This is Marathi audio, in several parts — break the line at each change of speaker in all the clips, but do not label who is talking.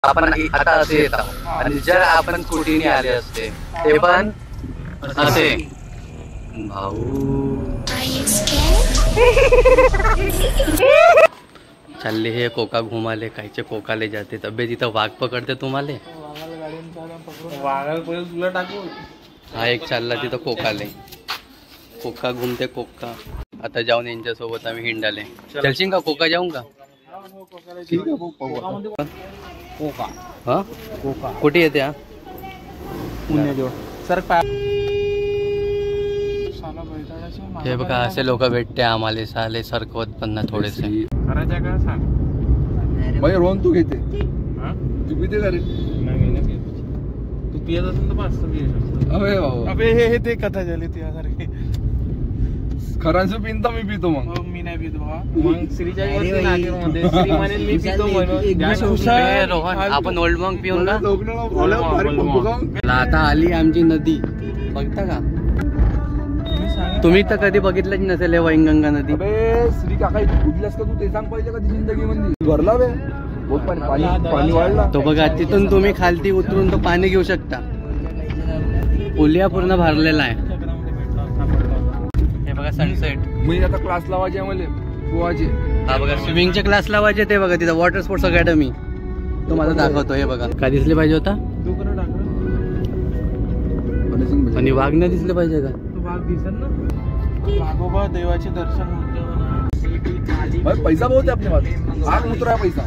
आपण आता असे येत आहोत आणि जर आपण स्कूटीने आले असते ते पण असे भाऊ चालले हे कोका घुमाले कायचे कोकाले जाते तब्येत इथं वाघ पकडते तुम्हाला हा एक चालला तिथं कोकाले कोका घुमते कोका आता जाऊन यांच्यासोबत आम्ही हिंडाले चलशील का कोका जाऊन का
कोका
हा
कोका
कुठे येते हा
पुण्याजवळ सर
हे बघा असे लोक भेटते आम्हाला साले सरकवत पण ना थोडेसे
करायचं का सांग
भाई रोहन तू घेते तू पिते का रे
तू पियत असेल तर पाच
अबे बाबा
अबे हे ते कथा झाली त्यासारखी
खरांचं पिनता मी पितो मग
मी नाही पितो मग श्रीच्या मध्ये श्री म्हणेल मी पितो म्हणून
रोहन आपण ओल्ड मॉंग पिऊन ना आता आली आमची नदी बघता का तुम्ही तर कधी बघितलंच नसेल वैनगंगा नदी
श्री काका कुठल्यास का तू ते सांग पाहिजे कधी जिंदगी मध्ये भरला बे बहुत पाणी पाणी वाढला
तो बघा तिथून तुम्ही खालती उतरून तो पाणी घेऊ शकता पुलिया पूर्ण भरलेला आहे हे बघा सनसेट
मी आता क्लास लावायचे मला पोहाचे
हा बघा स्विमिंगचे क्लास लावायचे ते बघा तिथं वॉटर स्पोर्ट्स अकॅडमी तो मला दाखवतो हे बघा काय दिसले पाहिजे होता आणि वाघ नाही दिसले पाहिजे का
वाघ दिसत ना वाघोबा देवाचे दर्शन
भाई पैसा बहुत है अपने पास आग उतरा है पैसा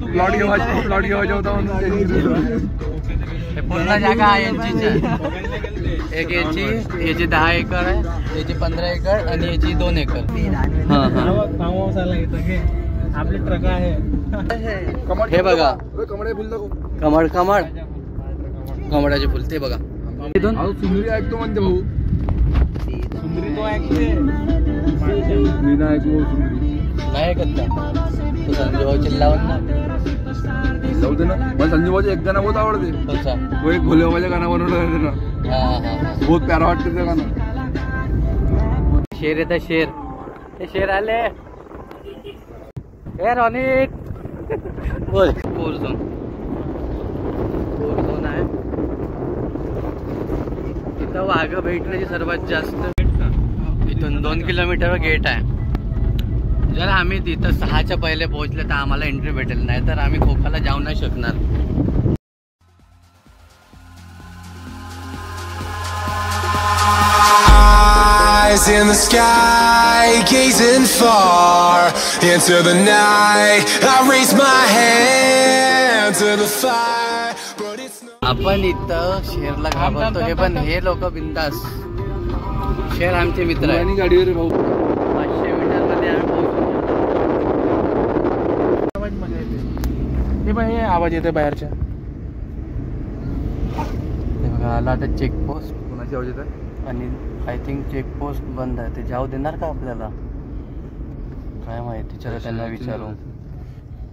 प्लॉट घेवायचा होता
पूर्ण जागा आहे यांची एक याची 10 एकर आहे याची 15 एकर आणि याची 2 एकर
आपली ट्रक आहे
हे बघा
कमळे फुल दाखव
कमळ कमळ कमळाचे फुल ते बघा
सुंदरी ऐकतो म्हणते भाऊ
सुंदरी तो ऐकते
मी नाही ऐकू सुंदरी
नाही ऐकत का तो संजय भाऊ चिल्लावत ना
जाऊ दे ना मला संजय भाऊचं एक गाणं बहुत आवडते
कोणचा
तो एक भोले बाबाच्या गाणं बनवलं ना बहुत प्यारा वाटते ते गाणं
शेर येतं शेर ते शेर आले ए रोनिक बोल फोर झोन आहे इथं वाघ भेटण्याची सर्वात जास्त इथून 2 किलोमीटरवर गेट आहे जर आम्ही तिथं 6च्या पहिले पोहोचले तर आम्हाला एंट्री भेटेल नाही तर आम्ही खोकाला जाऊ नाही शकणार
In the sky, gazing far into the night. I raise my hand to the fire, but it's no.
आपण इथं शेरला घाबरतो हे पण हे लोक बिंदास शेर आमचे मित्र आहे
गाडीवर भाऊ
500 मीटर मध्ये आम्ही
आवाज मजा येते हे बाई आवाज येते बाहेरच्या
ते बघा आला आता चेकपोस्ट
कोणाची आवाज येत आहे
आणि आय थिंक चेकपोस्ट बंद आहे ते जाऊ देणार का आपल्याला काय माहिती चला त्यांना विचारू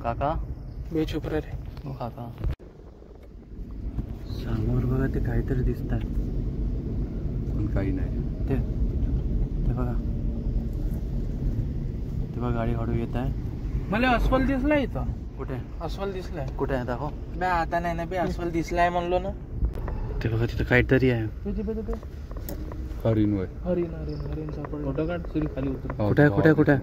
काका
बेचुप रे
हो काका समोर बघा ते काहीतरी दिसतात
पण काही नाही
ते बघा गाडी हळू येत आहे
मला अस्वल दिसलाय इथं
कुठे
अस्वल दिसलाय
कुठे आहे दाखव
बे आता नाही ना बे अस्वल दिसलाय म्हणलो ना
ते बघा तिथं काहीतरी आहे
हरिण वय
हरिण हरिण हरिण सापडलं फोटो काढ सुरी खाली उतर
कुठे कुठे कुठे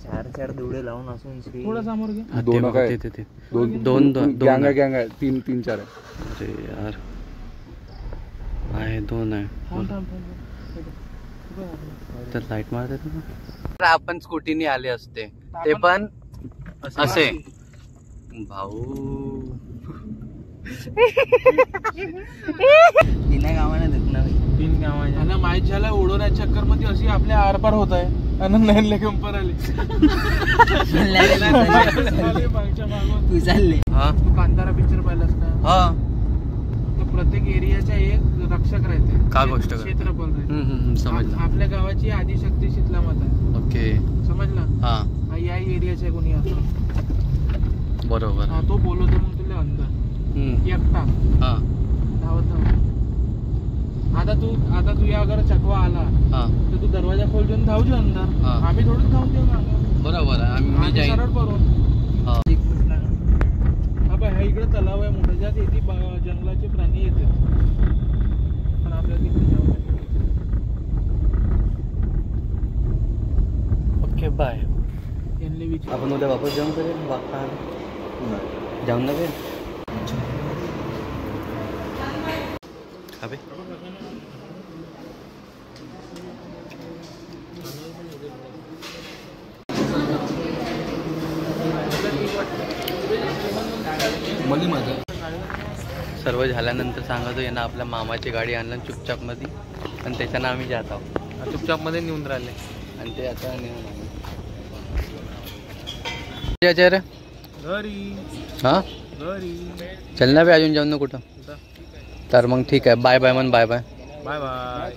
चार दुडे लावून असून
थोडं समोर घे
दोन काय
दोन
गँग आहे 3-4 आहे
अरे यार आहे 2 आहे तर लाईट मारते ना आपण स्कूटीने आले असते ते पण असे भाऊ
तिने गावाने देत
3 गावाच्या आणि माहीत उडवण्याच्या चक्कर मध्ये अशी आपल्या आरपार होत आहे आणि नाही कंपर आले
तू चालले
तू कांतारा पिक्चर पाहिलास का
हा
तर प्रत्येक एरियाच्या एक रक्षक राहते
का गोष्ट
क्षेत्रफळ राहते
समजलं
आपल्या गावाची आदिशक्ती शीतला माता
ओके
समजला
हा
या एरियाच्या कोणी असं
बरोबर
तो बोलवतो मग तुला अंदर एकटा
हा
धावत आता तू या अगर चकवा आला
हा
तर तू दरवाजा खोल देऊन धावજો अंदर.
हा.
आम्ही थोडं धावून देऊ ना
बरोबर आहे मी
आम्ही
जाईन
सरळ करून.
हा.
हा बाय, हा इकडे तलाव आहे मोठा, ज्यात येते जंगलाचे प्राणी येते, पण आपल्याला तिकडे जावं लागेल.
Okay bye.
त्यांनी विचार
आपण उद्या वापस जाऊन करेल वागता जाऊन नव्हे अबे
मली माझं
सर्व झाल्यानंतर सांगतो यांना आपल्या मामाची गाडी आणलं चुपचाप मध्ये आणि त्याच्यानं आम्ही जात आहोत.
चुपचाप मध्ये नेऊन राहिले
आणि ते आता नेऊन आले
घरी
हां
घरी.
चल ना बे अजून जाऊन ना कुठं तर मग ठीक आहे बाय बाय म्हण बाय बाय
बाय बाय.